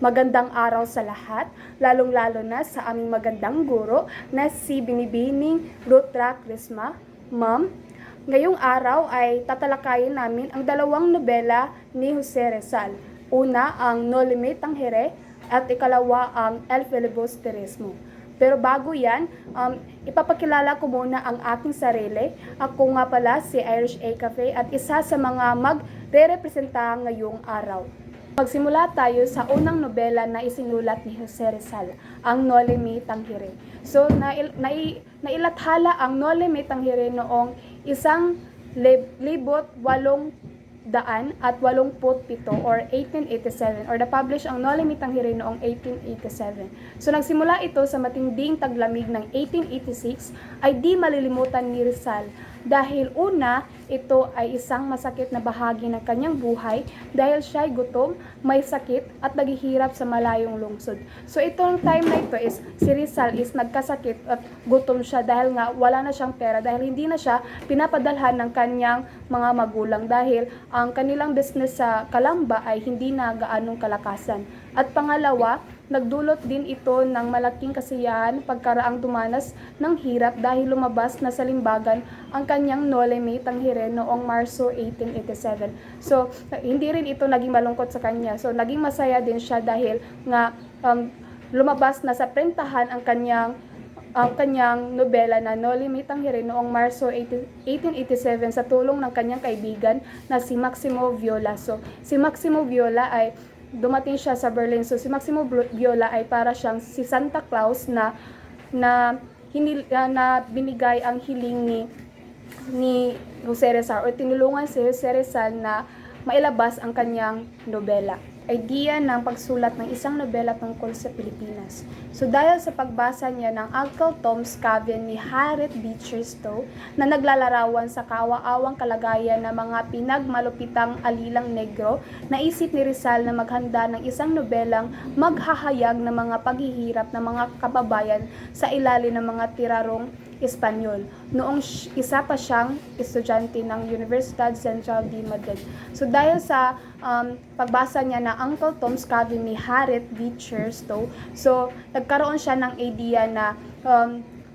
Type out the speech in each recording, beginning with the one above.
Magandang araw sa lahat, lalong-lalo na sa aming magandang guro na si Binibining Rutra Crisma. Ma'am, ngayong araw ay tatalakayin namin ang dalawang nobela ni Jose Rizal. Una, ang No Limit Tangere at ikalawa, ang El Filibusterismo. Pero bago yan, ipapakilala ko muna ang aking sarili. Ako nga pala si Irish A Cafe at isa sa mga magre-representa ngayong araw. Magsimula tayo sa unang nobela na isinulat ni Jose Rizal, ang Noli Me Tangere. So, nailathala ang Noli Me Tangere noong 1887 or 1887 or na-publish ang Noli Me Tangere noong 1887. So nagsimula ito sa matinding taglamig ng 1886 ay di malilimutan ni Rizal dahil una, ito ay isang masakit na bahagi ng kanyang buhay dahil siya ay gutom, may sakit at naghihirap sa malayong lungsod. So itong time na ito is si Rizal is nagkasakit at gutom siya dahil nga wala na siyang pera dahil hindi na siya pinapadalhan ng kanyang mga magulang dahil ang kanilang business sa Calamba ay hindi na gaanong kalakasan. At pangalawa, nagdulot din ito ng malaking kasiyahan pagkaraang dumanas ng hirap dahil lumabas na sa limbagan ang kanyang Noli Me Tangere noong Marso 1887. So, hindi rin ito naging malungkot sa kanya. So, naging masaya din siya dahil nga lumabas na sa prentahan ang kanyang nobela na Noli Me Tangere noong Marso 1887 sa tulong ng kanyang kaibigan na si Maximo Viola. So, si Maximo Viola ay dumating siya sa Berlin. So si Maximo Viola ay para siyang si Santa Claus na binigay ang hiling ni Jose Rizal o tinulungan si Jose Rizal na mailabas ang kanyang nobela. Idea ng pagsulat ng isang nobela tungkol sa Pilipinas. So dahil sa pagbasa niya ng Uncle Tom's Cabin ni Harriet Beecher Stowe na naglalarawan sa kawa-awang kalagayan ng mga pinagmalupitang alilang negro, naisip ni Rizal na maghanda ng isang nobelang maghahayag ng mga paghihirap ng mga kababayan sa ilalim ng mga tirarong Espanyol. Noong isa pa siyang estudyante ng Universidad Central de Madrid. So dahil sa pagbasa niya ng Uncle Tom's Cabin ni Harriet Beecher Stowe, so nagkaroon siya ng idea na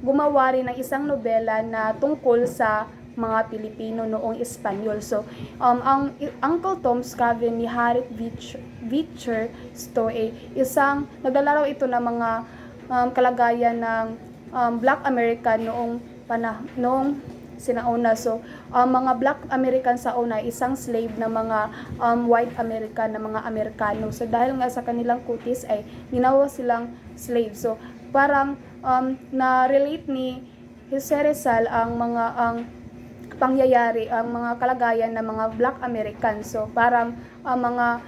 gumawa rin ng isang nobela na tungkol sa mga Pilipino noong Espanyol. So ang Uncle Tom's Cabin ni Harriet Beecher Stowe ay naglalaraw ito ng mga kalagayan ng Black American noong sinauna. So, mga Black American sa una, isang slave na mga White American na mga Amerikano. So, dahil nga sa kanilang kutis ay ginawa silang slave. So, parang na-relate ni Jose Rizal ang pangyayari, ang mga kalagayan ng mga Black American. So, parang mga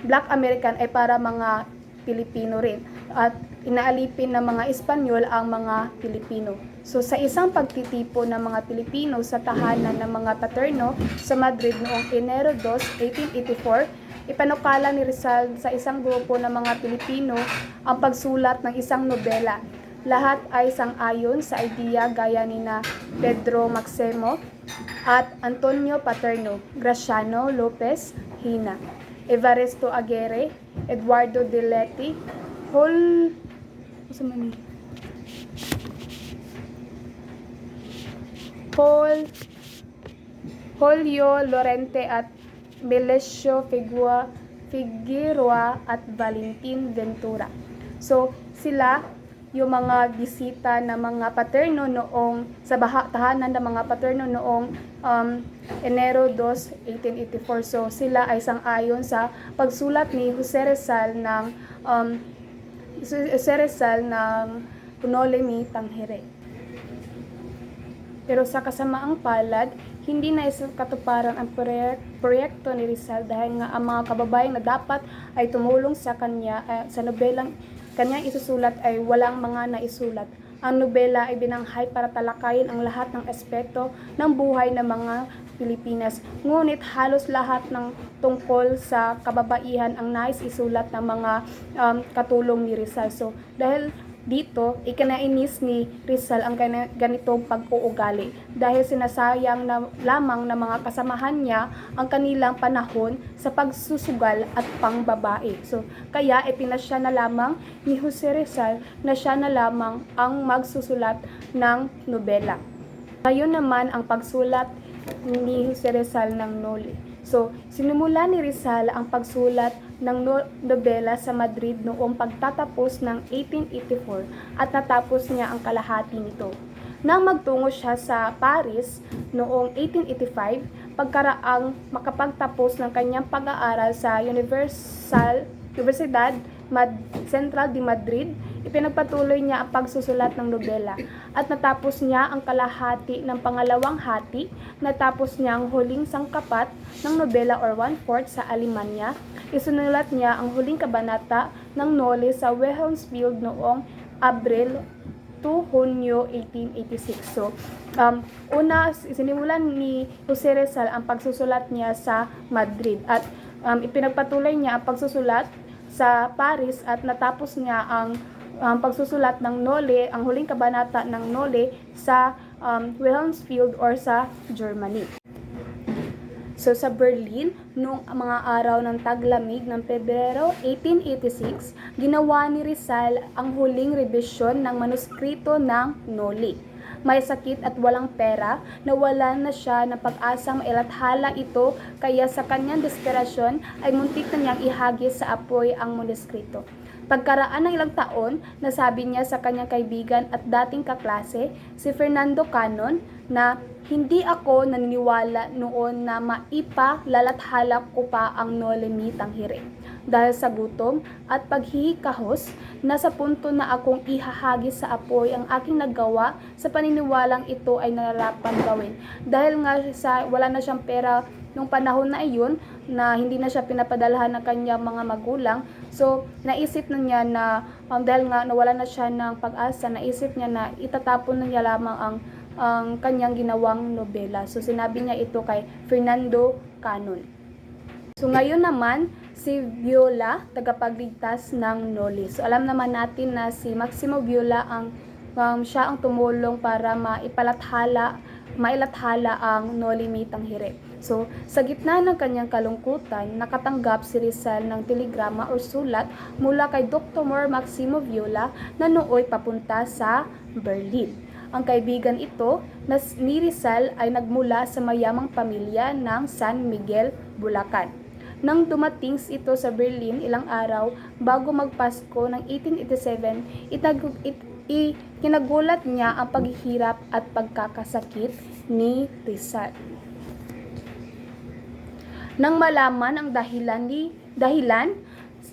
Black American ay para mga Pilipino rin. At inaalipin ng mga Espanyol ang mga Pilipino. So sa isang pagtitipo ng mga Pilipino sa tahanan ng mga Paterno sa Madrid noong Enero 2, 1884, ipanukala ni Rizal sa isang grupo ng mga Pilipino ang pagsulat ng isang nobela. Lahat ay sang-ayon sa idea gaya ni na Pedro Maximo at Antonio Paterno, Graciano Lopez Hina, Evaristo Aguirre, Eduardo Deletti, Julio Lorente at Melesio Figueroa at Valentin Ventura. So, sila yung mga bisita ng mga Paterno noong sa tahanan ng mga Paterno noong Enero 2, 1884. So, sila ay sang-ayon sa pagsulat ni Jose Rizal ng Noli Me Tangere. Pero sa kasamaang palad, hindi na katuparan ang proyekto ni Rizal dahil nga ang mga kababayan na dapat ay tumulong sa kanya sa nobelang kanyang isusulat ay walang mga naisulat. Ang nobela ay binanghay para talakayin ang lahat ng aspekto ng buhay ng mga Pilipinas. Ngunit halos lahat ng tungkol sa kababaihan ang nais isulat ng mga katulong ni Rizal. So, dahil dito, ikinainis ni Rizal ang ganitong pag-uugali dahil sinasayang na lamang ng mga kasamahan niya ang kanilang panahon sa pagsusugal at pangbabae. So, kaya ipinasya na lamang ni Jose Rizal na siya na lamang ang magsusulat ng nobela. Ngayon naman ang pagsulat ni Jose Rizal ng Noli. So, sinimula ni Rizal ang pagsulat ng nobela sa Madrid noong pagtatapos ng 1884 at natapos niya ang kalahati nito. Nang magtungo siya sa Paris noong 1885, pagkaraang makapagtapos ng kanyang pag-aaral sa Universidad Central de Madrid, ipinagpatuloy niya ang pagsusulat ng nobela at natapos niya ang kalahati ng pangalawang hati, natapos niya ang huling sangkapat ng nobela or 1/4 sa Alemanya. Isinulat niya ang huling kabanata ng Noli sa Wilhelmsfield noong Abril to Hunyo 1886. So, sinimulan ni Jose Rizal ang pagsusulat niya sa Madrid at ipinagpatuloy niya ang pagsusulat sa Paris at natapos niya ang pagsusulat ng Noli, ang huling kabanata ng Noli sa Wilhelmsfield or sa Germany. So sa Berlin, noong mga araw ng taglamig ng Pebrero 1886, ginawa ni Rizal ang huling rebisyon ng manuskrito ng Noli. May sakit at walang pera, nawalan na siya ng pag-asang mailathala ito, kaya sa kanyang desperasyon ay muntik na niyang ihagis sa apoy ang manuskrito. Pagkaraan ng ilang taon, nasabi niya sa kanyang kaibigan at dating kaklase, si Fernando Canon, na hindi ako naniniwala noon na maipalalathala ko pa ang Noli Me Tangere. Dahil sa gutom at paghihikahos, nasa punto na akong ihahagis sa apoy ang aking nagawa sa paniniwalang ito ay nararapat gawin. Dahil nga wala na siyang pera nung panahon na iyon, na hindi na siya pinapadalhan ng kanyang mga magulang. So, naisip na niya na, dahil nga nawala na siya ng pag-asa, naisip niya na itatapon na niya lamang ang kanyang ginawang nobela. So, sinabi niya ito kay Fernando Canon. So, ngayon naman, si Viola, tagapagligtas ng Noli. So, alam naman natin na si Maximo Viola siya ang tumulong para mailathala ang Noli Me Tangere. So, sa gitna ng kanyang kalungkutan, nakatanggap si Rizal ng telegrama o sulat mula kay Dr. Maximo Viola na nooy papunta sa Berlin. Ang kaibigan ito ni Rizal ay nagmula sa mayamang pamilya ng San Miguel, Bulacan. Nang dumating ito sa Berlin ilang araw bago magpasko ng 1887, kinagulat niya ang paghihirap at pagkakasakit ni Rizal. Nang malaman ang dahilan,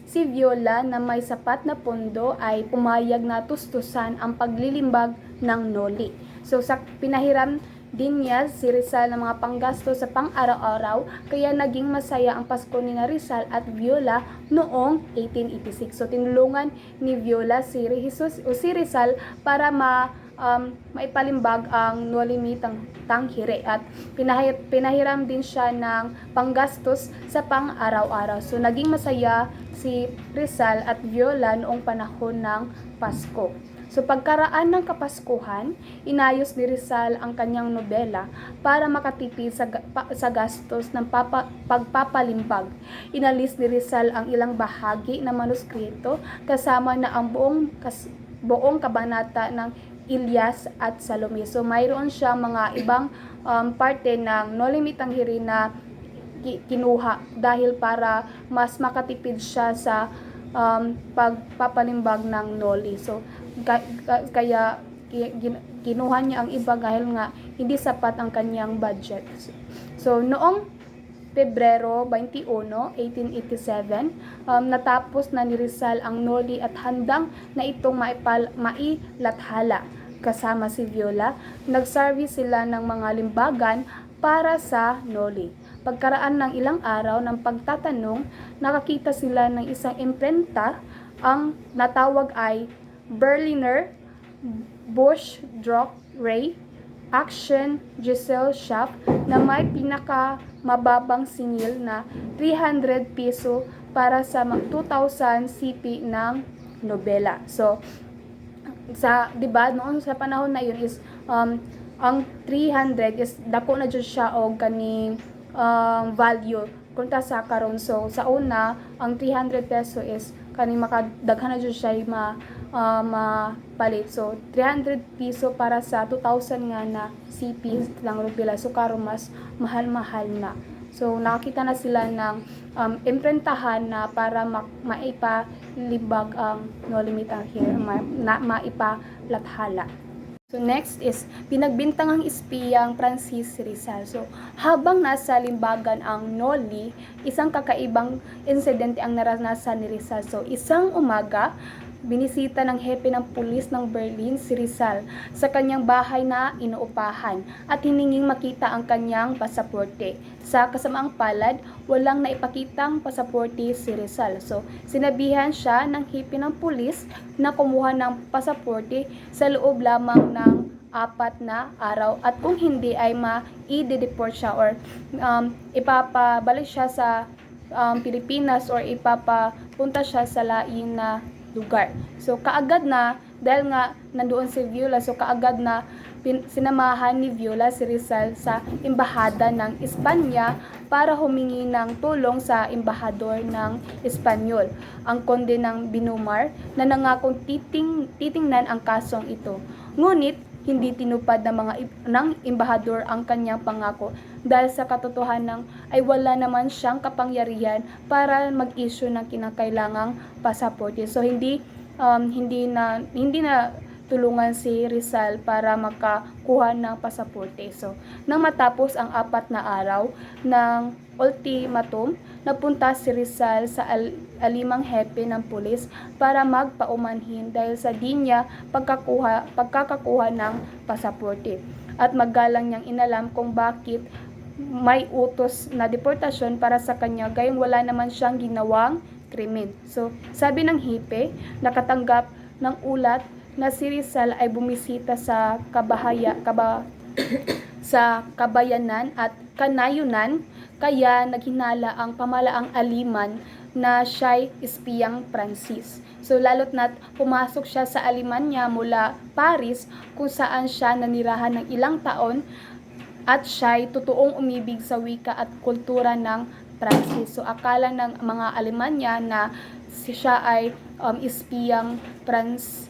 si Viola na may sapat na pondo ay pumayag na tustusan ang paglilimbag ng Noli. So pinahiram din niya si Rizal ng mga panggasto sa pang-araw-araw, kaya naging masaya ang Pasko ni Rizal at Viola noong 1886. So tinulungan ni Viola si Rizal para maipalimbag ang Noli Me Tangere at pinahiram din siya ng panggastos sa pang-araw-araw. So naging masaya si Rizal at Viola noong panahon ng Pasko. So pagkaraan ng Kapaskuhan, inayos ni Rizal ang kanyang nobela para makatipid sa gastos ng pagpapalimbag. Inalis ni Rizal ang ilang bahagi ng manuskrito kasama na ang buong kabanata ng Ilyas at Salome. So mayroon siya mga ibang parte ng Noli Me Tangere na kinuha dahil para mas makatipid siya sa pagpapalimbag ng Noli. So kaya kinuha niya ang iba dahil nga hindi sapat ang kanyang budget. So noong Pebrero 21, 1887, natapos na ni Rizal ang Noli at handang na itong mailathala. Kasama si Viola, nag-service sila ng mga limbagan para sa Noli. Pagkaraan ng ilang araw ng pagtatanong, nakakita sila ng isang imprenta, ang natawag ay Berliner Buchdruckerei Action Gesellschaft na may pinakamababang singil na 300 piso para sa 2,000 CP ng nobela. So, sa 'di ba noon sa panahon na yun is ang 300 is dako na jud siya og kani value kunta sa karon. So sa una ang 300 peso is kani makadaghan na jud siya mapalit. So 300 piso para sa 2,000 nga na CP lang rubila, so karon mas mahal-mahal na. So nakita na sila ng imprentahan na para maipalibag ang no limit ang here, maipalathala. So next is pinagbintangang espiyang Francis Rizal. So habang nasa limbagan ang Noli, isang kakaibang insidente ang naranasan ni Rizal. So isang umaga, binisita ng hepe ng pulis ng Berlin si Rizal sa kanyang bahay na inuupahan at hininging makita ang kanyang pasaporte. Sa kasamaang palad, walang naipakitang pasaporte si Rizal. So, sinabihan siya ng hepe ng pulis na kumuha ng pasaporte sa loob lamang ng 4 na araw at kung hindi ay ma-i-deport siya or ipapabalik siya sa Pilipinas or ipapapunta siya sa lain na lugar. So kaagad na dahil nga nandoon si Viola, so kaagad na sinamahan ni Viola si Rizal sa embahada ng Espanya para humingi ng tulong sa embahador ng Espanyol, ang konde ng Binumar, na nangakong titingnan ang kasong ito. Ngunit hindi tinupad ng embahador ang kanyang pangako dahil sa katotohanan ay wala naman siyang kapangyarihan para mag-issue ng kinakailangang pasaporte. So hindi na tulungan si Rizal para makakuha ng pasaporte. So nang matapos ang 4 na araw ng ultimatum, napunta si Rizal sa alimang hepe ng pulis para magpaumanhin dahil sa di niya pagkakakuha ng pasaporte. At magalang niyang inalam kung bakit may utos na deportasyon para sa kanya gayong wala naman siyang ginawang krimen. So sabi ng hepe, nakatanggap ng ulat na si Rizal ay bumisita sa kabayanan at kanayunan, kaya naghinala ang pamalaang aliman na siya'y espiyang Francis. So lalo't na't pumasok siya sa Alemanya mula Paris kung saan siya nanirahan ng ilang taon at siya'y totoong umibig sa wika at kultura ng Francis. So akala ng mga Alemanya na siya ay espiyang Francis.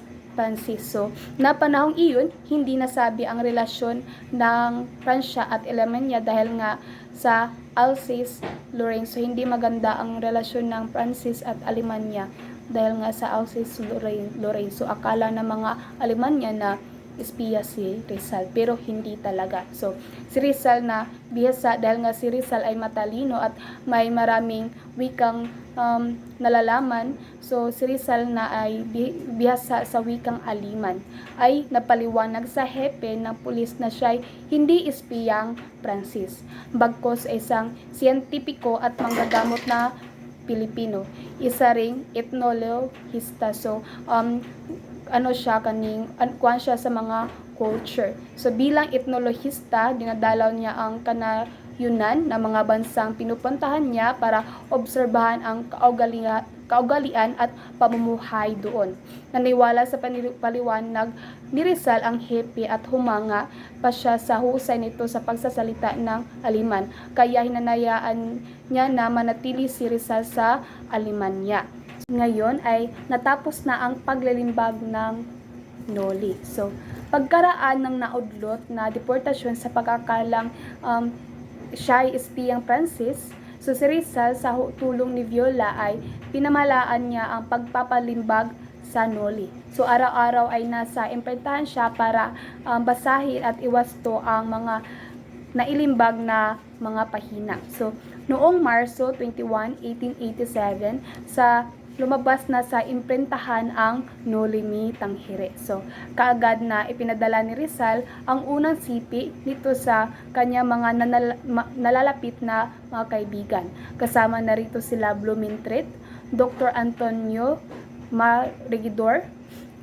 So na panahong iyon, hindi nasabi ang relasyon ng Pransya at Alemanya dahil nga sa Alsace-Lorraine. So hindi maganda ang relasyon ng Francis at Alemanya dahil nga sa Alsace-Lorraine. So akala ng mga Alemanya na espiya si Rizal, pero hindi talaga. So si Rizal na bihasa, dahil nga si Rizal ay matalino at may maraming wikang nalalaman, so si Rizal na ay bihasa sa wikang Aliman, ay napaliwanag sa hepe ng pulis na siya ay hindi espiyang Francis, bagkos ay isang siyentipiko at manggagamot na Pilipino, isa ring ethnologista. So kuan siya sa mga culture. So bilang ethnologista, dinadalaw niya ang kanayunan ng mga bansang pinupuntahan niya para obserbahan ang kaugalian at pamumuhay doon. Naniwala sa paliwanag ni Rizal ang hepe at humanga pa siya sa husay nito sa pagsasalita ng Aliman. Kaya hinanayaan niya na manatili si Rizal sa Alemanya. Ngayon ay natapos na ang paglilimbag ng Noli. So, pagkaraan ng naudlot na deportasyon sa pagkakalang siya ay espiyang Francis, so si Rizal sa tulong ni Viola ay pinamalaan niya ang pagpapalimbag sa Noli. So, araw-araw ay nasa imprentahan siya para basahin at iwasto ang mga nailimbag na mga pahina. So, noong Marso 21, 1887, lumabas na sa imprentahan ang Noli Me Tangere. So, kaagad na ipinadala ni Rizal ang unang sipi nito sa kanya mga nalalapit na mga kaibigan. Kasama na rito sila Blumentritt, Dr. Antonio Marigidor,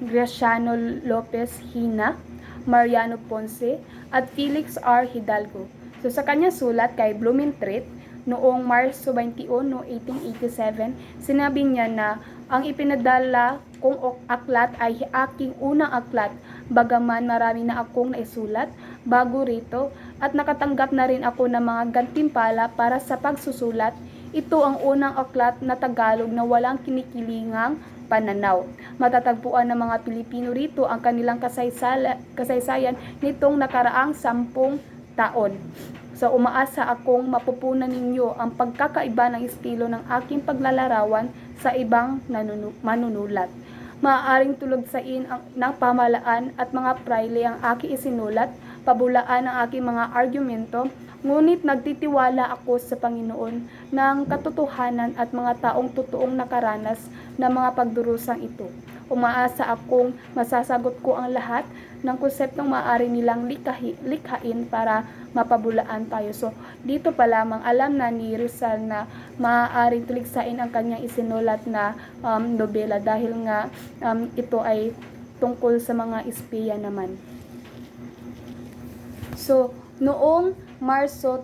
Graciano Lopez Hina, Mariano Ponce, at Felix R. Hidalgo. So, sa kanya sulat kay Blumentritt, noong Marso 21, 1887, sinabi niya na Ang ipinadala kong aklat ay aking unang aklat, bagaman marami na akong naisulat bago rito at nakatanggap na rin ako ng mga gantimpala para sa pagsusulat. Ito ang unang aklat na Tagalog na walang kinikilingang pananaw. Matatagpuan ng mga Pilipino rito ang kanilang kasaysayan nitong nakaraang 10 taon. So umaasa akong mapupunan ninyo ang pagkakaiba ng estilo ng aking paglalarawan sa ibang manunulat. Maaaring tulogsain ng pamahalaan at mga prayle ang aking isinulat, pabulaan ang aking mga argumento, ngunit nagtitiwala ako sa Panginoon ng katotohanan at mga taong totoong nakaranas ng mga pagdurusang ito. Umaasa akong masasagot ko ang lahat ng konseptong maaari nilang likhain para mapabulaan tayo. So, dito pa lamang alam na ni Rizal na maaaring tuligsain ang kanyang isinulat na nobela dahil nga ito ay tungkol sa mga espiya naman. So, noong Marso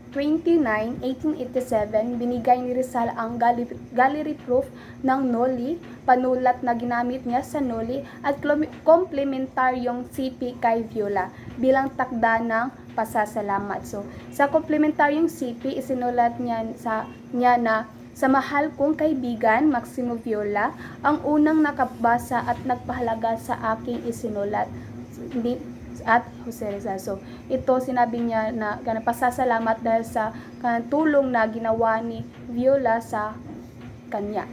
29, 1887, binigay ni Rizal ang gallery proof ng Noli, panulat na ginamit niya sa Noli at komplementaryong CP kay Viola bilang takda ng pasasalamat. So, sa komplementaryong CP, isinulat niya na sa mahal kong kaibigan, Maximo Viola, ang unang nakabasa at nagpahalaga sa aking isinulat. At Jose Rizal. So, ito sinabi niya na pasasalamat dahil sa tulong na ginawa ni Viola sa kanya.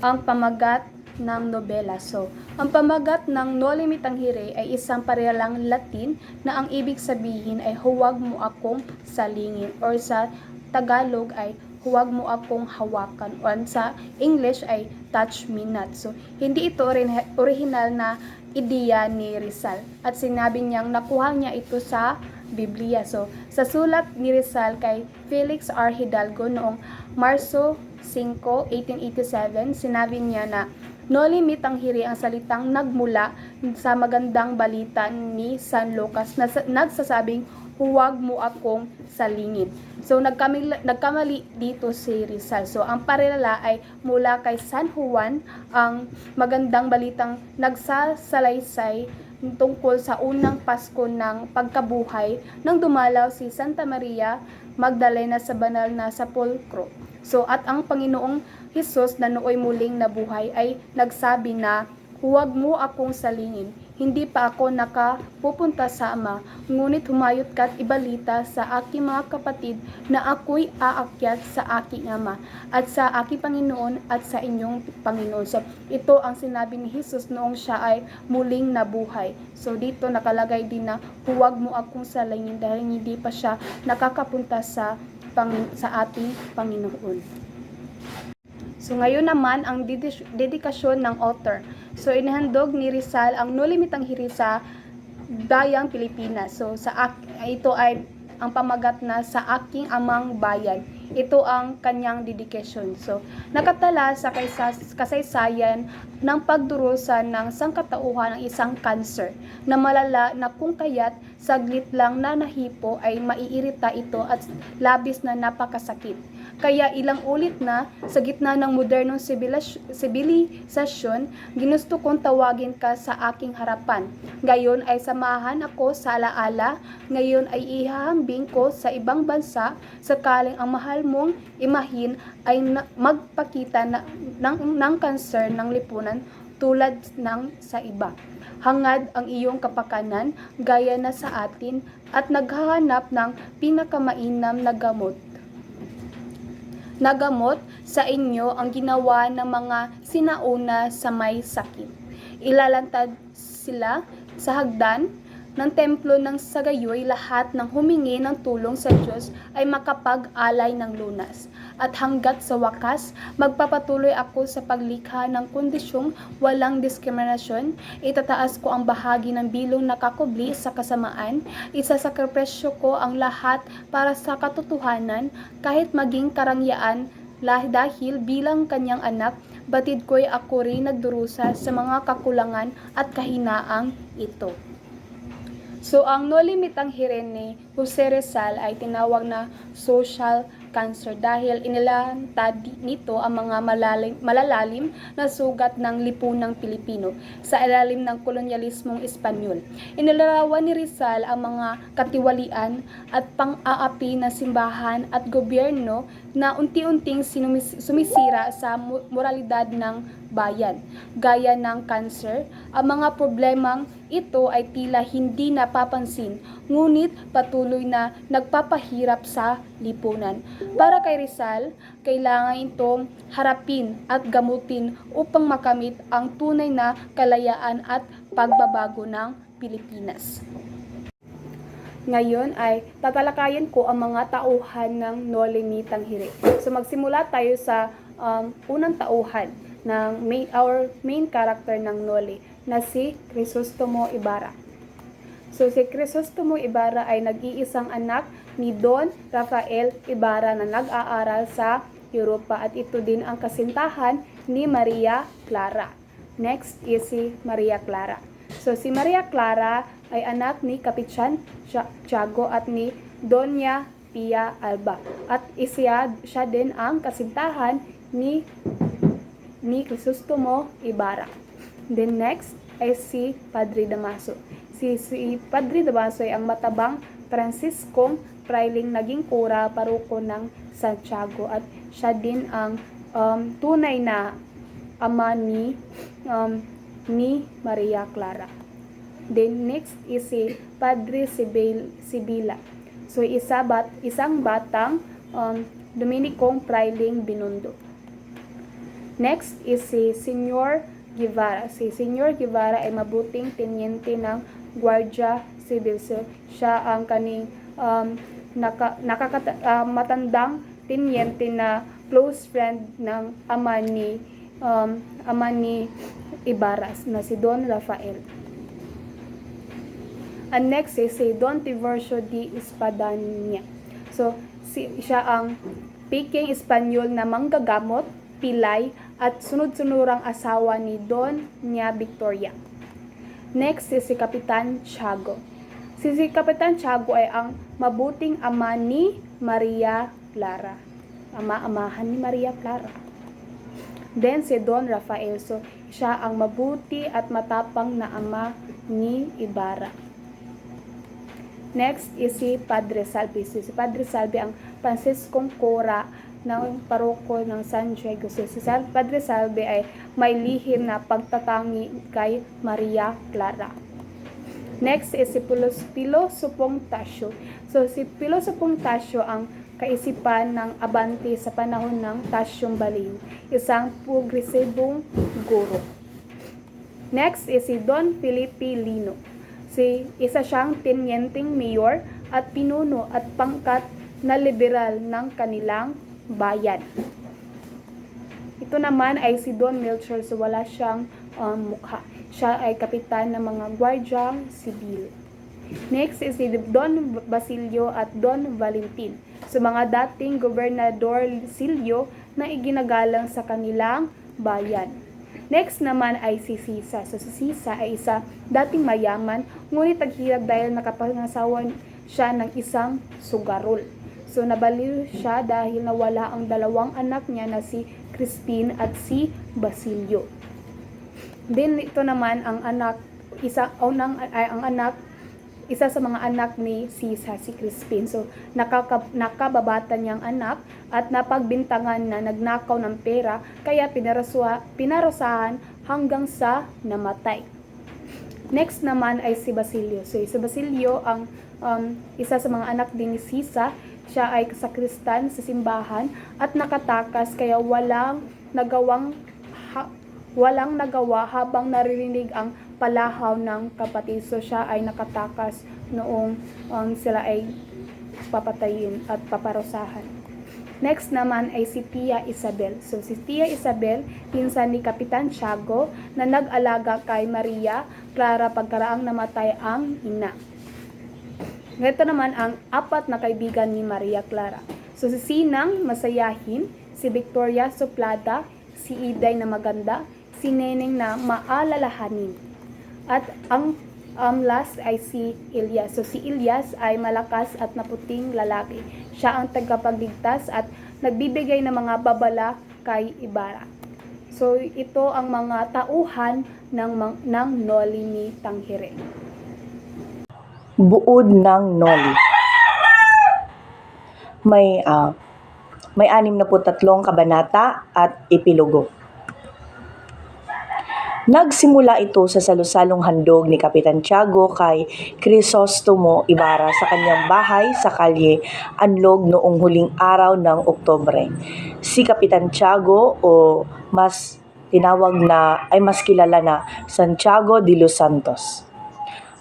Ang pamagat ng nobela. So, ang pamagat ng Noli Me Tangere ay isang parelang Latin na ang ibig sabihin ay huwag mo akong salingin, or sa Tagalog ay huwag mo akong hawakan, or sa English ay touch me not. So, hindi ito original na ideya ni Rizal at sinabi niyang nakuha niya ito sa Biblia. So, sa sulat ni Rizal kay Felix R. Hidalgo noong Marso 5, 1887, sinabi niya na Noli Me Tangere ang salitang nagmula sa magandang balita ni San Lucas na nagsasabing huwag mo akong salingin. So, nagkamali dito si Rizal. So, ang parela ay mula kay San Juan, ang magandang balitang nagsasalaysay tungkol sa unang Pasko ng pagkabuhay nang dumalaw si Santa Maria Magdalena sa banal na sepulkro. So, at ang Panginoong Hesus na nooy muling nabuhay ay nagsabi na, huwag mo akong salingin. Hindi pa ako nakapupunta sa Ama, ngunit humayot ka't ibalita sa aking mga kapatid na ako'y aakyat sa aking Ama at sa aking Panginoon at sa inyong Panginoon. So, ito ang sinabi ni Jesus noong siya ay muling nabuhay. So, dito nakalagay din na huwag mo akong salingin dahil hindi pa siya nakakapunta sa ating Panginoon. So, ngayon naman ang dedikasyon ng author. So, inahandog ni Rizal ang Noli Me Tangere sa bayang Pilipinas. So, ito ay ang pamagat na sa aking amang bayan. Ito ang kanyang dedication. So, nakatala sa kasaysayan ng pagdurusa ng sangkatauhan ng isang cancer na malala na kung kaya't saglit lang na nahipo ay maiirita ito at labis na napakasakit. Kaya ilang ulit na sa gitna ng modernong sibilisasyon, ginusto kong tawagin ka sa aking harapan. Ngayon ay samahan ako sa alaala, ngayon ay ihahambing ko sa ibang bansa, sakaling ang mahal mong imahin ay magpakita ng kanser ng lipunan tulad ng sa iba. Hangad ang iyong kapakanan, gaya na sa atin, at naghahanap ng pinakamainam na gamot sa inyo ang ginawa ng mga sinauna sa may sakit. Ilalantad sila sa hagdan ng templo ng sagayoy lahat ng humingi ng tulong sa Diyos ay makapag-alay ng lunas. At hanggat sa wakas, magpapatuloy ako sa paglikha ng kondisyong walang diskriminasyon, itataas ko ang bahagi ng bilong nakakubli sa kasamaan, isasakripisyo ko ang lahat para sa katotohanan, kahit maging karangyaan, dahil bilang kanyang anak, batid ko'y ako rin nagdurusa sa mga kakulangan at kahinaang ito. So, ang Noli Me Tangere ni Jose Rizal ay tinawag na social cancer dahil inilantad nito ang mga malalalim na sugat ng lipunang Pilipino sa ilalim ng kolonyalismong Espanyol. Inilarawan ni Rizal ang mga katiwalian at pang-aapi na simbahan at gobyerno na unti-unting sumisira sa moralidad ng bayan. Gaya ng cancer, ang mga problemang ito ay tila hindi napapansin, ngunit patuloy na nagpapahirap sa lipunan. Para kay Rizal, kailangan itong harapin at gamutin upang makamit ang tunay na kalayaan at pagbabago ng Pilipinas. Ngayon ay tatalakayin ko ang mga tauhan ng Noli Me Tangere. So magsimula tayo sa unang tauhan ng our main character ng Noli na si Crisostomo Ibarra. So si Crisostomo Ibarra ay nag-iisang anak ni Don Rafael Ibarra na nag-aaral sa Europa at ito din ang kasintahan ni Maria Clara. Next is si Maria Clara. So si Maria Clara ay anak ni Kapitan Tiago at ni Doña Pia Alba at siya din ang kasintahan ni Crisostomo Ibarra. Then next ay si Padre Damaso. Si Padre Damaso ay ang matabang Franciscong Frailing naging kura paroko ng Santiago at siya din ang tunay na ama ni Maria Clara. Then next is si Padre Sibila. So isang batang Dominicong Frailing Binondo. Next is si Senyor Guevara. Si Senyor Guevara ay mabuting tenyente ng Guardia Civil. So, siya ang kaning matandang tenyente na close friend ng ama ni Ibarra na si Don Rafael. And next is si Don Tiburcio de Espadaña. So, siya ang Peking Espanyol na manggagamot, pilay, at sunod-sunurang asawa ni Doña Victoria. Next is si Kapitan Tiago. Si Kapitan Tiago ay ang mabuting ama ni Maria Clara. Ama-amahan ni Maria Clara. Then si Don Rafael. So, siya ang mabuti at matapang na ama ni Ibarra. Next is si Padre Salvi. Si Padre Salvi ang Franciscong Cura ng paroko ng San Diego. So, si Padre Salvi ay may lihim na pagtatangi kay Maria Clara. Next is si Pilosopong Tasio. So, si Pilosopong Tasio ang kaisipan ng Abante sa panahon ng Tasyong Baliw, isang progresibong guro. Next is si Don Felipe Lino. Isa siyang tenyenteng mayor at pinuno at pangkat na liberal ng kanilang bayan. Ito naman ay si Don Melchor, so wala siyang mukha. Siya ay kapitan ng mga gwardyang sibil. Next is si Don Basilio at Don Valentin. So mga dating gobernador Silio na iginagalang sa kanilang bayan. Next naman ay si Sisa. So si Sisa ay isa dating mayaman, ngunit naghirap dahil nakapangasawa siya ng isang sugarol. So nabaliw siya dahil nawala ang dalawang anak niya na si Crispin at si Basilio. Then ito naman ang isa sa mga anak ni Sisa, si Crispin. So nakababata niyang anak at napagbintangan na nagnakaw ng pera kaya pinarusahan hanggang sa namatay. Next naman ay si Basilio. So si Basilio ang isa sa mga anak din ni Sisa. Siya ay sakristan sa simbahan at nakatakas kaya walang nagawa habang naririnig ang palahaw ng kapatid. So siya ay nakatakas noong sila ay papatayin at paparusahan. Next naman ay si Tia Isabel. So si Tia Isabel, pinsan ni Kapitan Tiago na nag-alaga kay Maria Clara pagkaraang namatay ang ina. Ito naman ang apat na kaibigan ni Maria Clara. So si Sinang Masayahin, si Victoria Suplada, si Iday na maganda, si Neneng na maalalahanin. At ang Last ay si Elias. So si Elias ay malakas at maputing lalaki. Siya ang tagapagligtas at nagbibigay ng mga babala kay Ibarra. So ito ang mga tauhan ng Noli ni Tangere. Buod ng Noli. May 63 kabanata at epilogo. Nagsimula ito sa salusalong handog ni Kapitan Tiago kay Crisostomo Ibarra sa kanyang bahay sa Kalye Anlog noong huling araw ng Oktubre. Si Kapitan Tiago o mas kilala na Santiago de los Santos.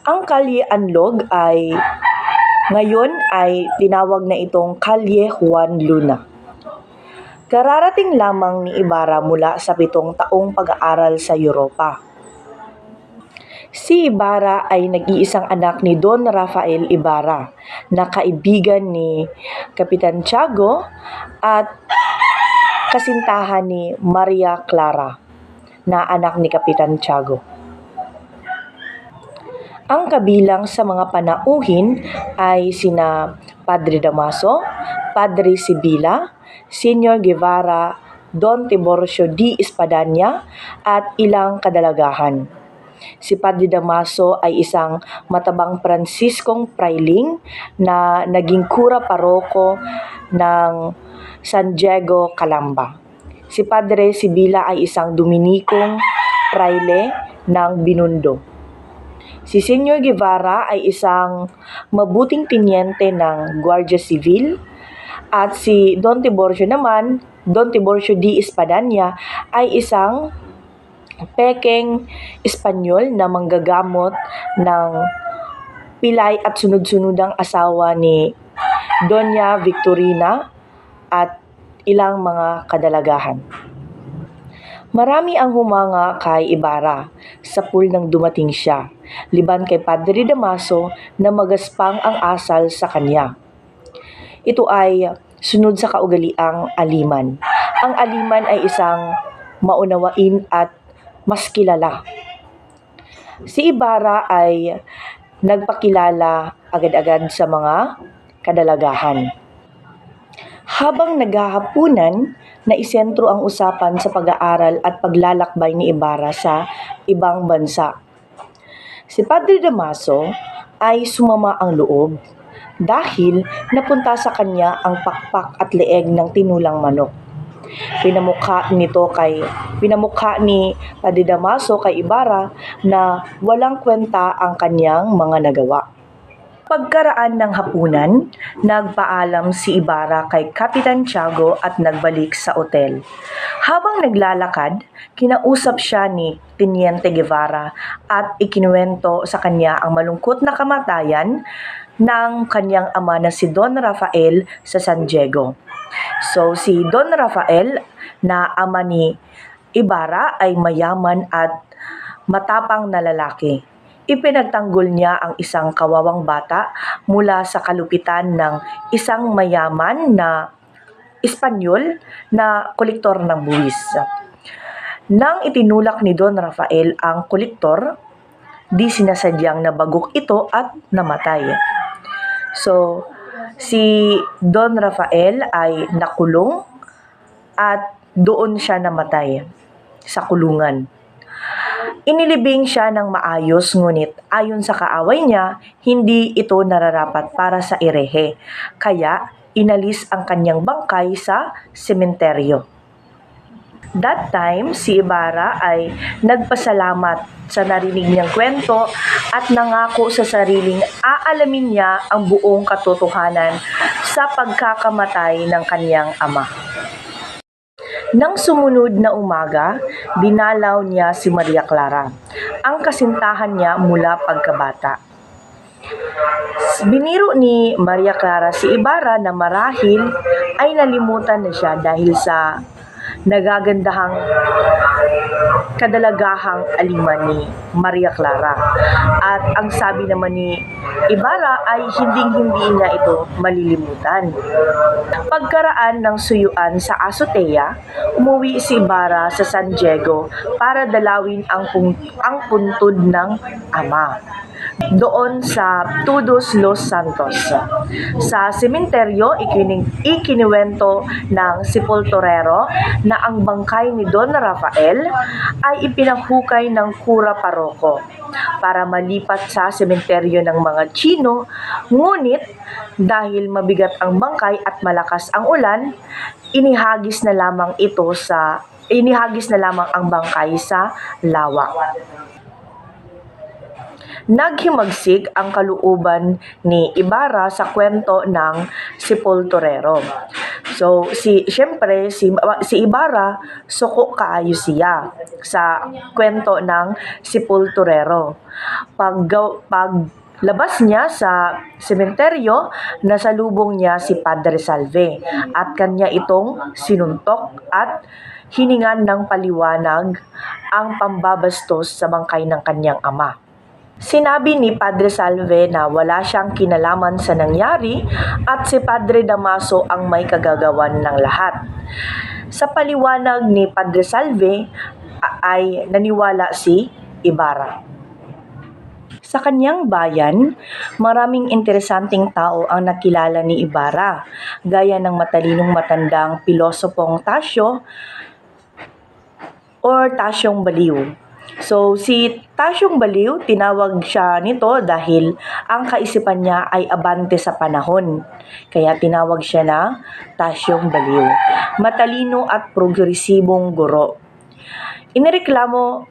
Ang Kalye Anlog ngayon ay tinawag na itong Kalye Juan Luna. Kararating lamang ni Ibarra mula sa 7 taong pag-aaral sa Europa. Si Ibarra ay nag-iisang anak ni Don Rafael Ibarra na kaibigan ni Kapitan Tiago at kasintahan ni Maria Clara na anak ni Kapitan Tiago. Ang kabilang sa mga panauhin ay sina Padre Damaso, Padre Sibila, Senyor Guevara, Don Tiburcio D. Espadaña at ilang kadalagahan. Si Padre Damaso ay isang matabang Fransiskong prailing na naging kura paroko ng San Diego, Calamba. Si Padre Sibila ay isang Dominikong praile ng Binondo. Si Senyor Guevara ay isang mabuting tinyente ng Guardia Civil at si Don Tiburcio D. Espadaña ay isang pekeng Espanyol na manggagamot ng pilay at sunod-sunudang asawa ni Doña Victorina at ilang mga kadalagahan. Marami ang humanga kay Ibarra sa pool nang dumating siya, liban kay Padre Damaso na magaspang ang asal sa kanya. Ito ay sunod sa kaugaliang aliman. Ang aliman ay isang maunawain at mas kilala. Si Ibarra ay nagpakilala agad-agad sa mga kadalagahan. Habang naghahapunan, naisentro ang usapan sa pag-aaral at paglalakbay ni Ibarra sa ibang bansa. Si Padre Damaso ay sumama ang loob dahil napunta sa kanya ang pakpak at leeg ng tinulang manok. Pinamukha ni Padre Damaso kay Ibarra na walang kwenta ang kanyang mga nagawa. Pagkaraan ng hapunan, nagpaalam si Ibarra kay Kapitan Tiago at nagbalik sa otel. Habang naglalakad, kinausap siya ni Teniente Guevara at ikinuwento sa kanya ang malungkot na kamatayan ng kanyang ama na si Don Rafael sa San Diego. So si Don Rafael na ama ni Ibarra ay mayaman at matapang na lalaki. Ipinagtanggol niya ang isang kawawang bata mula sa kalupitan ng isang mayaman na Espanyol na kolektor ng buwis. Nang itinulak ni Don Rafael ang kolektor, di sinasadyang nabagok ito at namatay. So, si Don Rafael ay nakulong at doon siya namatay sa kulungan. Inilibing siya ng maayos, ngunit ayon sa kaaway niya, hindi ito nararapat para sa erehe. Kaya inalis ang kanyang bangkay sa sementeryo. That time, si Ibarra ay nagpasalamat sa narinig niyang kwento at nangako sa sariling aalamin niya ang buong katotohanan sa pagkakamatay ng kanyang ama. Nang sumunod na umaga, dinalaw niya si Maria Clara, ang kasintahan niya mula pagkabata. Biniro ni Maria Clara si Ibarra na marahil ay nalimutan na siya dahil sa nagagandahang kadalagahang aliman ni Maria Clara. At ang sabi naman ni Ibarra ay hinding-hindi niya ito malilimutan. Pagkaraan ng suyuan sa azotea, umuwi si Ibarra sa San Diego para dalawin ang puntod ng ama. doon sa Todos los Santos. Sa sementeryo, ikiniwento ng sepulturero na ang bangkay ni Don Rafael ay ipinanghukay ng kura paroko para malipat sa sementeryo ng mga Chino, ngunit dahil mabigat ang bangkay at malakas ang ulan, inihagis na lamang ang bangkay sa lawa. Naghimagsik ang kalooban ni Ibarra sa kwento ng sepulturero. So, si Ibarra, suko kaayo siya sa kwento ng sepulturero. Paglabas niya sa sementeryo, nasalubong niya si Padre Salve at kanya itong sinuntok at hiningan ng paliwanag ang pambabastos sa bangkay ng kanyang ama. Sinabi ni Padre Salve na wala siyang kinalaman sa nangyari at si Padre Damaso ang may kagagawan ng lahat. Sa paliwanag ni Padre Salve ay naniwala si Ibarra. Sa kanyang bayan, maraming interesanting tao ang nakilala ni Ibarra, gaya ng matalinong matandang pilosopong Tasyo or Tasyong Baliw. So, si Tasyong Baliw, tinawag siya nito dahil ang kaisipan niya ay abante sa panahon. Kaya tinawag siya na Tasyong Baliw. Matalino at progresibong guro. Nagreklamo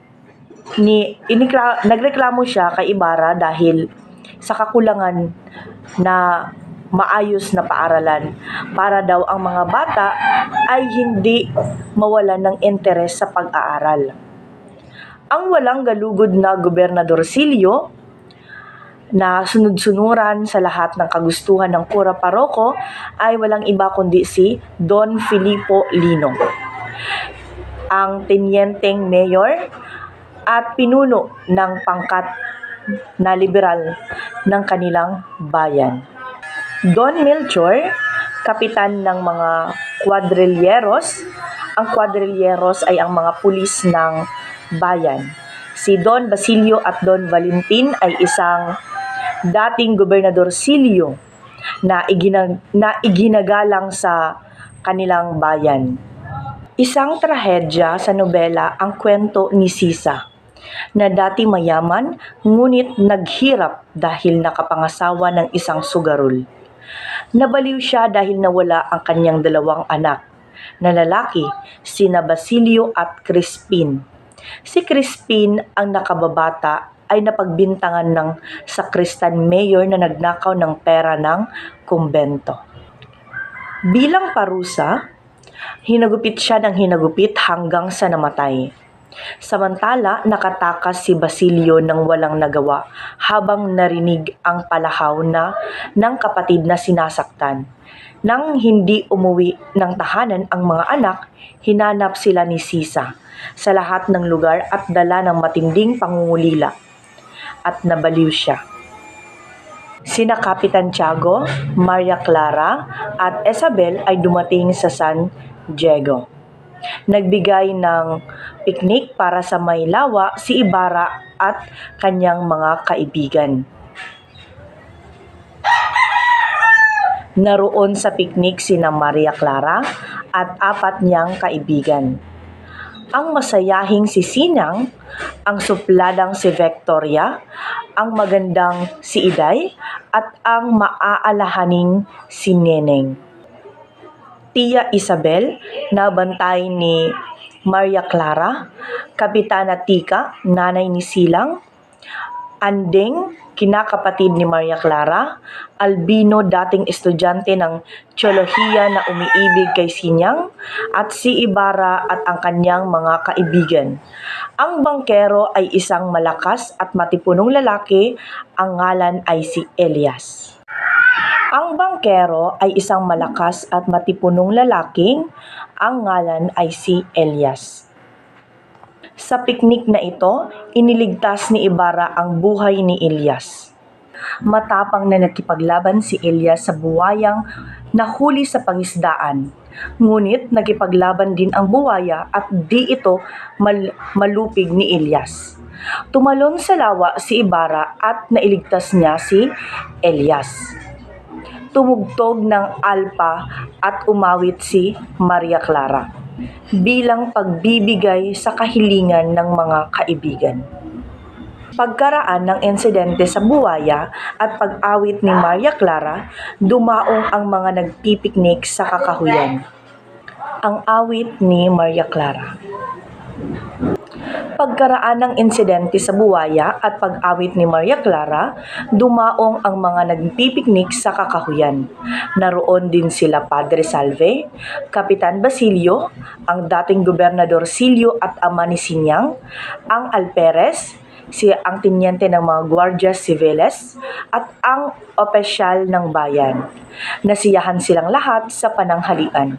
siya kay Ibarra dahil sa kakulangan na maayos na paaralan para daw ang mga bata ay hindi mawalan ng interes sa pag-aaral. Ang walang galugod na Gobernadorcillo na sunod-sunuran sa lahat ng kagustuhan ng kura paroko ay walang iba kundi si Don Filipo Lino, ang tenyenteng mayor at pinuno ng pangkat na liberal ng kanilang bayan. Don Melchor, kapitan ng mga kwadrilyeros. Ang kwadrilyeros ay ang mga pulis ng bayan. Si Don Basilio at Don Valentin ay isang dating gobernadorcillo na iginagalang sa kanilang bayan. Isang trahedya sa nobela ang kwento ni Sisa, na dati mayaman ngunit naghirap dahil nakapangasawa ng isang sugarol. Nabaliw siya dahil nawala ang kanyang dalawang anak na lalaki, sina Basilio at Crispin. Si Crispin, ang nakababata, ay napagbintangan ng sakristan mayor na nagnakaw ng pera ng kumbento. Bilang parusa, hinagupit siya ng hinagupit hanggang sa namatay. Samantala, nakatakas si Basilio ng walang nagawa habang narinig ang palahaw ng kapatid na sinasaktan. Nang hindi umuwi ng tahanan ang mga anak, hinanap sila ni Sisa sa lahat ng lugar at dala ng matinding pangungulila at nabaliw siya. Sina Kapitan Tiago, Maria Clara at Isabel ay dumating sa San Diego. Nagbigay ng piknik para sa may lawa si Ibarra at kanyang mga kaibigan. Naroon sa piknik sina Maria Clara at 4 niyang kaibigan. Ang masayahing si Sinang, ang supladang si Victoria, ang magandang si Iday, at ang maaalahaning si Neneng. Tia Isabel, na bantay ni Maria Clara, Kapitana Tika, nanay ni Silang, Andeng, kinakapatid ni Maria Clara, Albino, dating estudyante ng teolohiya na umiibig kay Sinyang, at si Ibarra at ang kanyang mga kaibigan. Ang bangkero ay isang malakas at matipunong lalaki, ang ngalan ay si Elias. Ang bangkero ay isang malakas at matipunong lalaking, ang ngalan ay si Elias. Sa piknik na ito, iniligtas ni Ibarra ang buhay ni Elias. Matapang na nakipaglaban si Elias sa buwayang nahuli sa pangisdaan. Ngunit nakipaglaban din ang buwaya at di ito malupig ni Elias. Tumalon sa lawa si Ibarra at nailigtas niya si Elias. Tumugtog ng alpa at umawit si Maria Clara bilang pagbibigay sa kahilingan ng mga kaibigan. Pagkaraan ng insidente sa buwaya at pag-awit ni Maria Clara, dumaong ang mga nagpipiknik sa kakahuyan. Ang awit ni Maria Clara. Pagkaraan ng insidente sa buwaya at pag-awit ni Maria Clara, dumaong ang mga nagpipiknik sa kakahuyan. Naroon din sila Padre Salve, Kapitan Basilio, ang dating Gobernador Silio at ama ni Sinyang, ang Alperes, ang tinyente ng mga Guardias Civiles, at ang opisyal ng bayan. Nasiyahan silang lahat sa pananghalian.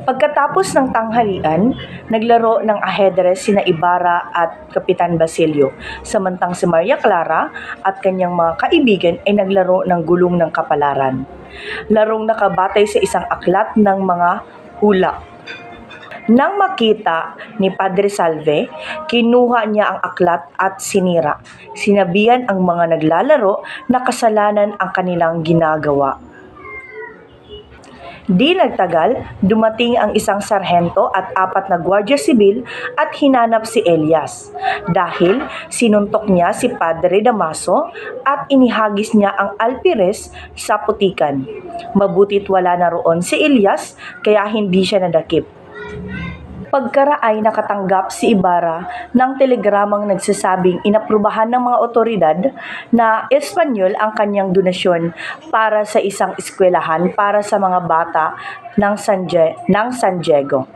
Pagkatapos ng tanghalian, naglaro ng ajedrez sina Ibarra at Kapitan Basilio, samantang si Maria Clara at kanyang mga kaibigan ay naglaro ng gulong ng kapalaran. Larong nakabatay sa isang aklat ng mga hula. Nang makita ni Padre Salve, kinuha niya ang aklat at sinira. Sinabihan ang mga naglalaro na kasalanan ang kanilang ginagawa. Di nagtagal, dumating ang isang sarhento at 4 na Guardia Sibil at hinanap si Elias dahil sinuntok niya si Padre Damaso at inihagis niya ang alpires sa putikan. Mabuti't wala na roon si Elias kaya hindi siya nadakip. Pagkaraay nakatanggap si Ibarra ng telegramang nagsasabing inaprubahan ng mga otoridad na Espanyol ang kanyang donasyon para sa isang eskwelahan para sa mga bata ng San Diego.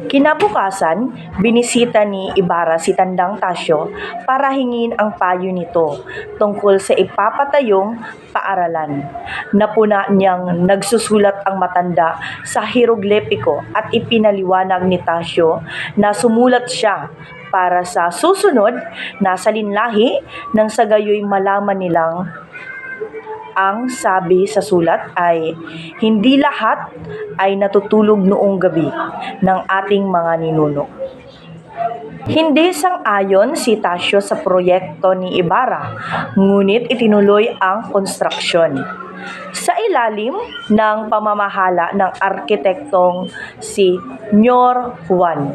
Kinabukasan, binisita ni Ibarra si Tandang Tasio para hingin ang payo nito tungkol sa ipapatayong paaralan. Napuna niyang nagsusulat ang matanda sa hieroglipiko at ipinaliwanag ni Tasio na sumulat siya para sa susunod na salinlahi nang sa gayoy malaman nilang ang sabi sa sulat ay hindi lahat ay natutulog noong gabi ng ating mga ninuno. Hindi sang-ayon si Tasio sa proyekto ni Ibarra, ngunit itinuloy ang konstruksyon sa ilalim ng pamamahala ng arkitektong si Ñor Juan.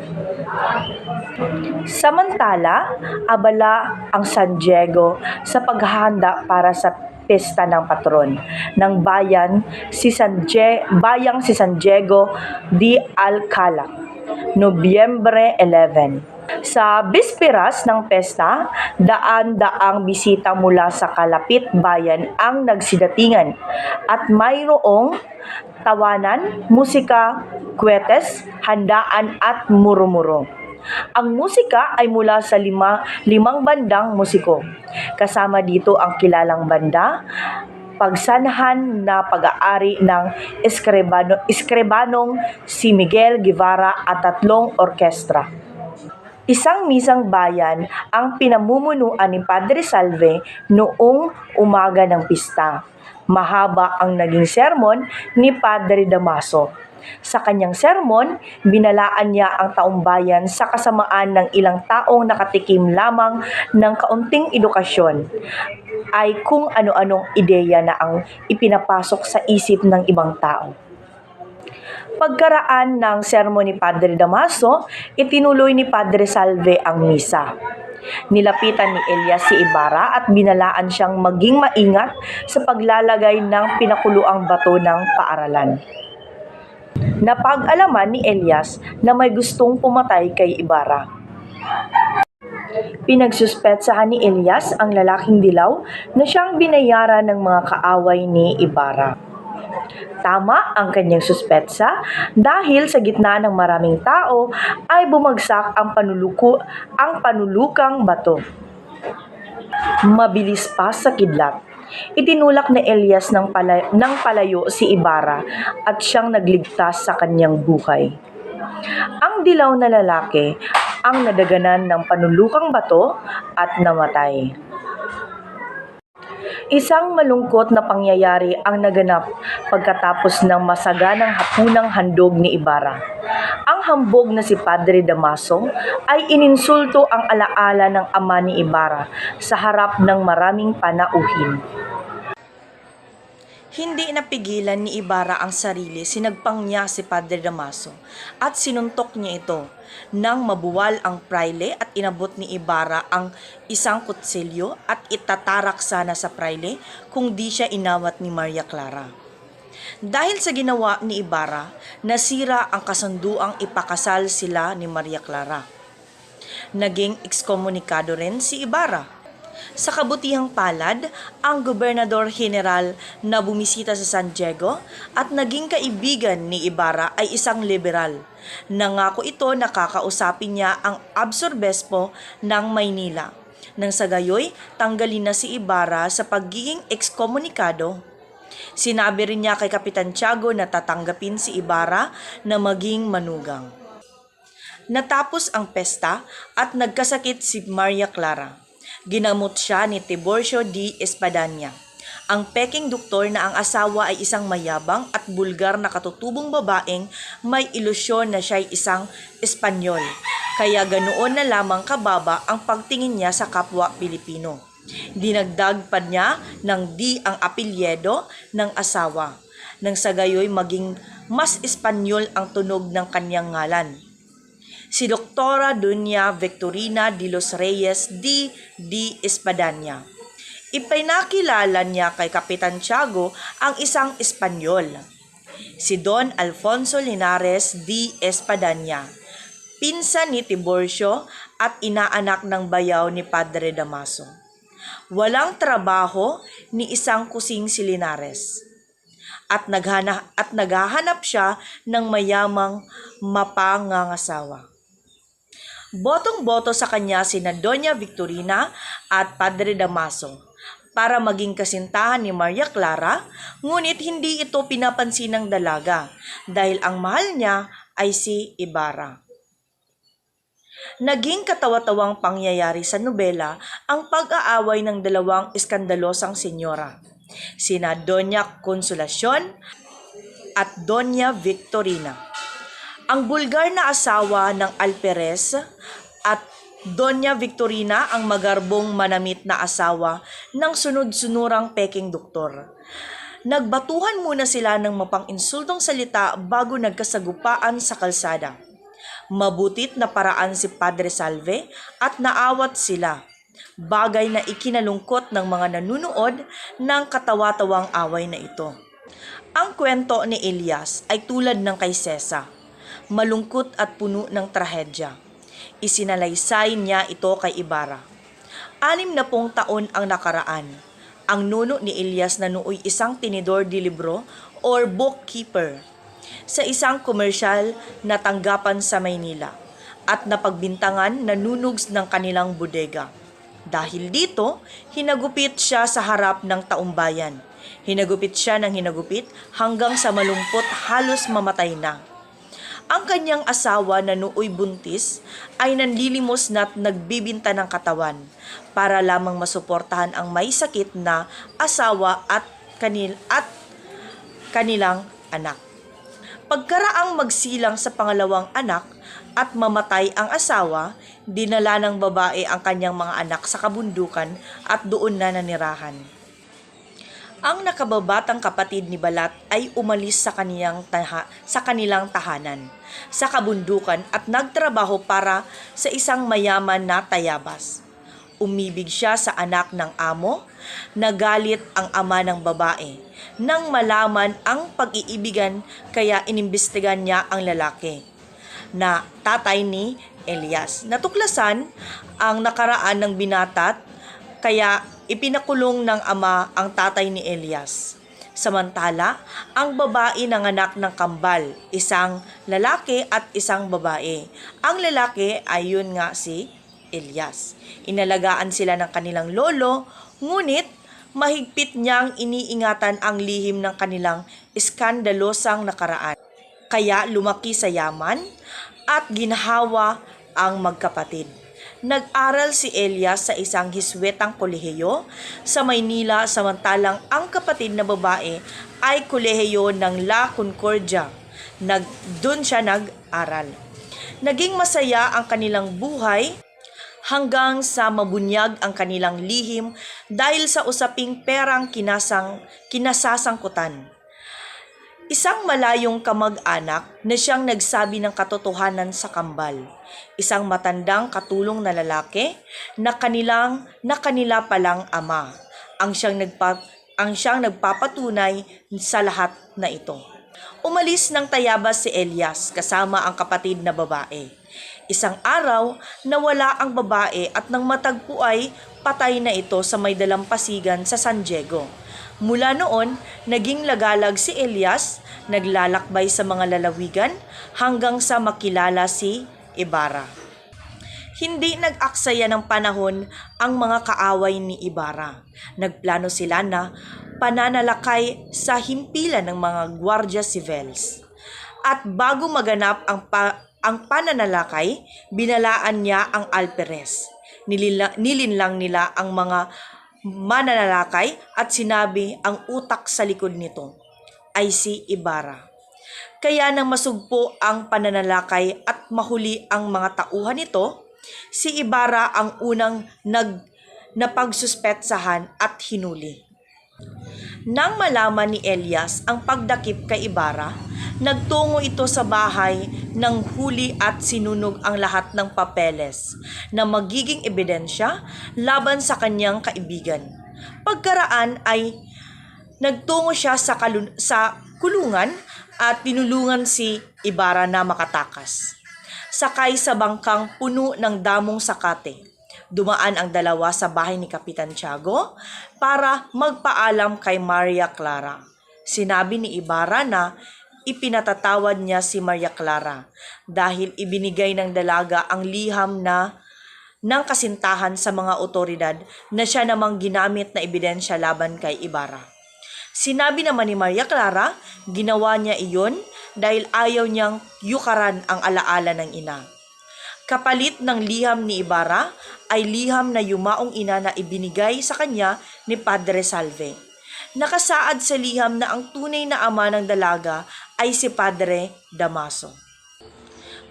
Samantala, abala ang San Diego sa paghahanda para sa pesta ng patron ng bayang si San Diego de Alcalá, Nobyembre 11. Sa bisperas ng pesta, daan-daang bisita mula sa kalapit bayan ang nagsidatingan at mayroong tawanan, musika, kwetes, handaan at muro-muro. Ang musika ay mula sa limang bandang musiko. Kasama dito ang kilalang banda, pagsanahan na pag-aari ng Eskrebanong si Miguel Guevara at 3 orkestra. Isang misang bayan ang pinamumunuan ni Padre Salve noong umaga ng pista. Mahaba ang naging sermon ni Padre Damaso. Sa kanyang sermon, binalaan niya ang taong bayan sa kasamaan ng ilang taong nakatikim lamang ng kaunting edukasyon ay kung ano-anong ideya na ang ipinapasok sa isip ng ibang tao. Pagkaraan ng sermon ni Padre Damaso, itinuloy ni Padre Salve ang misa. Nilapitan ni Elias si Ibarra at binalaan siyang maging maingat sa paglalagay ng pinakuluang bato ng paaralan. Napag-alaman ni Elias na may gustong pumatay kay Ibarra. Pinagsuspetsahan ni Elias ang lalaking dilaw na siyang binayaran ng mga kaaway ni Ibarra. Tama ang kanyang suspetsa dahil sa gitna ng maraming tao ay bumagsak ang panulukang bato. Mabilis pa sa kidlat. Itinulak ni Elias ng palayo si Ibarra at siyang nagligtas sa kanyang buhay. Ang dilaw na lalaki ang nadaganan ng panulukang bato at namatay. Isang malungkot na pangyayari ang naganap pagkatapos ng masaganang hapunang handog ni Ibarra. Ang hambog na si Padre Damaso ay ininsulto ang alaala ng ama ni Ibarra sa harap ng maraming panauhin. Hindi napigilan ni Ibarra ang sarili, sinagpang niya si Padre Damaso at sinuntok niya ito. Nang mabuwal ang praile at inabot ni Ibarra ang isang kutsilyo at itatarak sana sa praile kung di siya inawat ni Maria Clara. Dahil sa ginawa ni Ibarra, nasira ang kasunduang ipakasal sila ni Maria Clara. Naging ekskomunikado rin si Ibarra. Sa kabutihang palad, ang Gobernador General na bumisita sa San Diego at naging kaibigan ni Ibarra ay isang liberal. Nangako ito na kakausapin niya ang Arsobispo ng Maynila. Nang sa gayoy, tanggalin na si Ibarra sa pagiging ekskomunikado. Sinabi rin niya kay Kapitan Tiago na tatanggapin si Ibarra na maging manugang. Natapos ang pesta at nagkasakit si Maria Clara. Ginamot siya ni Tiburcio D. Espadaña, ang peking doktor na ang asawa ay isang mayabang at bulgar na katutubong babaeng may ilusyon na siya'y isang Espanyol. Kaya ganoon na lamang kababa ang pagtingin niya sa kapwa Pilipino. Dinagdag pa niya ng D ang apelyido ng asawa, nang sa gayoy maging mas Espanyol ang tunog ng kanyang ngalan. Si Doktora Doña Victorina de los Reyes D. Espadaña. Ipinakilala niya kay Kapitan Tiago ang isang Espanyol, si Don Alfonso Linares D. Espadaña, pinsan ni Tiburcio at inaanak ng bayaw ni Padre Damaso. Walang trabaho ni isang kusing si Linares at naghahanap siya ng mayamang mapangangasawa. Botong-boto sa kanya sina Doña Victorina at Padre Damaso para maging kasintahan ni Maria Clara, ngunit hindi ito pinapansin ng dalaga dahil ang mahal niya ay si Ibarra. Naging katawa-tawang pangyayari sa nobela ang pag-aaway ng dalawang iskandalosang senyora, sina Doña Consolacion at Doña Victorina. Ang bulgar na asawa ng Alperes at Doña Victorina ang magarbong manamit na asawa ng sunod-sunurang peking doktor. Nagbatuhan muna sila ng mapang-insultong salita bago nagkasagupaan sa kalsada. Mabutit na paraan si Padre Salve at naawat sila, bagay na ikinalungkot ng mga nanunood ng katawa-tawang away na ito. Ang kwento ni Elias ay tulad ng kay Cesa, malungkot at puno ng trahedya. Isinalaysay niya ito kay Ibarra. 60 taon ang nakaraan. Ang nuno ni Elias na nooy isang tinidor de libro or bookkeeper sa isang komersyal na tanggapan sa Maynila at napagbintangan na nunugs ng kanilang bodega. Dahil dito, hinagupit siya sa harap ng taumbayan. Hinagupit siya ng hinagupit hanggang sa malumpot halos mamatay na. Ang kanyang asawa na nooy buntis ay nanlilimos na't nagbibinta ng katawan para lamang masuportahan ang may sakit na asawa at kanilang anak. Pagkaraang magsilang sa pangalawang anak at mamatay ang asawa, dinala ng babae ang kanyang mga anak sa kabundukan at doon na nanirahan. Ang nakababatang kapatid ni Balat ay umalis sa kanilang tahanan sa kabundukan at nagtrabaho para sa isang mayaman na tayabas. Umibig siya sa anak ng amo, nagalit ang ama ng babae nang malaman ang pag-iibigan kaya inimbestigan niya ang lalaki na tatay ni Elias. Natuklasan ang nakaraan ng binatat kaya ipinakulong ng ama ang tatay ni Elias. Samantala, ang babae nanganak ng kambal, isang lalaki at isang babae. Ang lalaki ay yun nga si Elias. Inalagaan sila ng kanilang lolo, ngunit mahigpit niyang iniingatan ang lihim ng kanilang iskandalosang nakaraan. Kaya lumaki sa yaman at ginhawa ang magkapatid. Nag-aral si Elias sa isang Hiswetang kolehiyo sa Maynila samantalang ang kapatid na babae ay kolehiyo ng La Concordia. Doon siya nag-aral. Naging masaya ang kanilang buhay hanggang sa mabunyag ang kanilang lihim dahil sa usaping perang kinasasangkutan. Isang malayong kamag-anak na siyang nagsabi ng katotohanan sa kambal. Isang matandang katulong na lalaki na kanila palang ama. Ang siyang nagpapatunay sa lahat na ito. Umalis ng Tayabas si Elias kasama ang kapatid na babae. Isang araw, nawala ang babae at nang matagpo ay patay na ito sa may dalampasigan sa San Diego. Mula noon, naging lagalag si Elias, naglalakbay sa mga lalawigan hanggang sa makilala si Ibarra. Hindi nag-aksaya ng panahon ang mga kaaway ni Ibarra. Nagplano sila na pananalakay sa himpilan ng mga Guardia Civiles. At bago maganap ang pananalakay, binalaan niya ang alperes. Nilinlang nila ang mga mananalakay at sinabi ang utak sa likod nito ay si Ibarra. Kaya nang masugpo ang pananalakay at mahuli ang mga tauhan nito, si Ibarra ang unang napagsuspetsahan at hinuli. Nang malaman ni Elias ang pagdakip kay Ibarra, nagtungo ito sa bahay ng huli at sinunog ang lahat ng papeles na magiging ebidensya laban sa kanyang kaibigan. Pagkaraan ay nagtungo siya sa kulungan at tinulungan si Ibarra na makatakas. Sakay sa bangkang puno ng damong sakate. Dumaan ang dalawa sa bahay ni Kapitan Tiago para magpaalam kay Maria Clara. Sinabi ni Ibarra na ipinatatawad niya si Maria Clara dahil ibinigay ng dalaga ang liham ng kasintahan sa mga otoridad na siya namang ginamit na ebidensya laban kay Ibarra. Sinabi naman ni Maria Clara, ginawa niya iyon dahil ayaw niyang yukaran ang alaala ng ina. Kapalit ng liham ni Ibarra ay liham na yumaong ina na ibinigay sa kanya ni Padre Salve. Nakasaad sa liham na ang tunay na ama ng dalaga ay si Padre Damaso.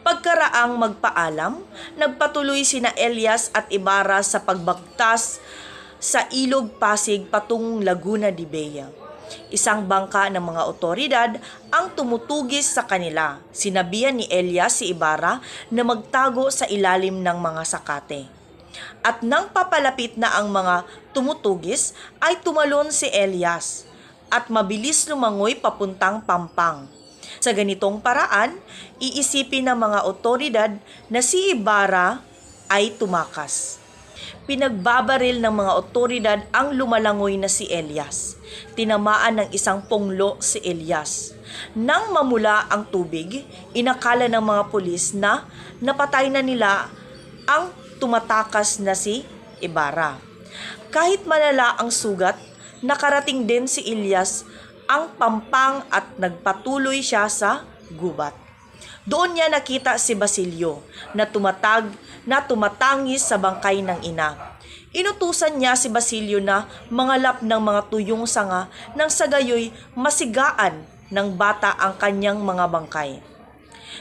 Pagkaraang magpaalam, nagpatuloy sina Elias at Ibarra sa pagbagtas sa Ilog Pasig patungong Laguna de Bea. Isang bangka ng mga otoridad ang tumutugis sa kanila. Sinabihan ni Elias si Ibarra na magtago sa ilalim ng mga sakate. At nang papalapit na ang mga tumutugis, ay tumalon si Elias at mabilis lumangoy papuntang Pampang. Sa ganitong paraan, iisipin ng mga otoridad na si Ibarra ay tumakas. Pinagbabaril ng mga otoridad ang lumalangoy na si Elias. Tinamaan ng isang punglo si Elias. Nang mamula ang tubig, inakala ng mga pulis na napatay na nila ang tumatakas na si Ibarra. Kahit malala ang sugat, nakarating din si Elias ang Pampang at nagpatuloy siya sa gubat. Doon niya nakita si Basilio na tumatangis sa bangkay ng ina. Inutusan niya si Basilio na mangalap ng mga tuyong sanga nang sa gayoy masigaan ng bata ang kanyang mga bangkay.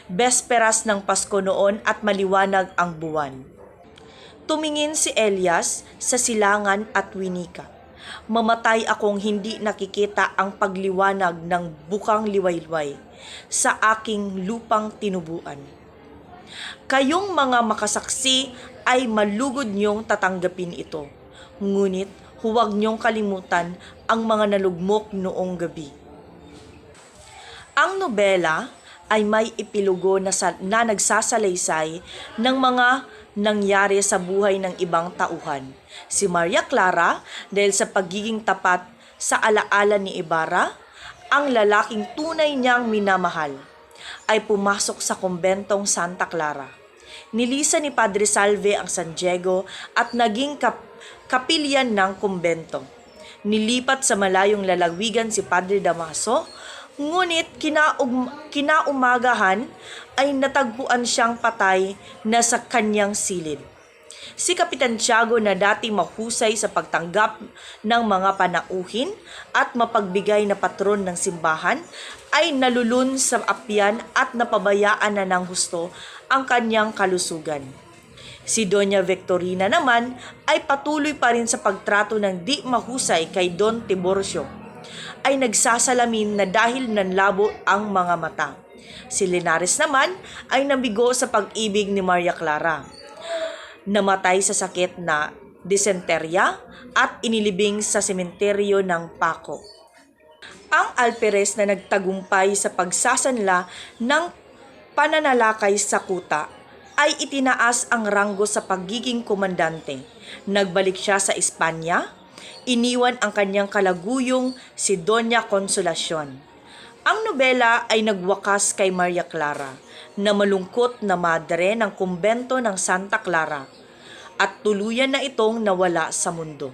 Besperas ng Pasko noon at maliwanag ang buwan. Tumingin si Elias sa silangan at winika. Mamatay akong hindi nakikita ang pagliwanag ng bukang liwayway sa aking lupang tinubuan. Kayong mga makasaksi ay malugod niyong tatanggapin ito. Ngunit huwag niyong kalimutan ang mga nalugmok noong gabi. Ang nobela ay may epilogo na nagsasalaysay ng mga nangyari sa buhay ng ibang tauhan. Si Maria Clara, dahil sa pagiging tapat sa alaala ni Ibarra, ang lalaking tunay niyang minamahal, ay pumasok sa kumbentong Santa Clara. Nilisan ni Padre Salve ang San Diego at naging kapilyan ng kumbento. Nilipat sa malayong lalawigan si Padre Damaso, ngunit kinaumagahan ay natagpuan siyang patay na sa kanyang silid. Si Kapitan Tiago na dati mahusay sa pagtanggap ng mga panauhin at mapagbigay na patron ng simbahan ay nalulun sa apyan at napabayaan na ng husto ang kanyang kalusugan. Si Doña Victorina naman ay patuloy pa rin sa pagtrato ng di mahusay kay Don Tiburcio. Ay nagsasalamin na dahil nanlabo ang mga mata. Si Linares naman ay nabigo sa pag-ibig ni Maria Clara. Namatay sa sakit na dysenterya at inilibing sa sementeryo ng Paco. Ang Alperes na nagtagumpay sa pagsasanla ng pananalakay sa kuta ay itinaas ang ranggo sa pagiging komandante. Nagbalik siya sa Espanya, iniwan ang kanyang kalaguyong si Doña Consolacion. Ang nobela ay nagwakas kay Maria Clara, na malungkot na madre ng kumbento ng Santa Clara, at tuluyan na itong nawala sa mundo.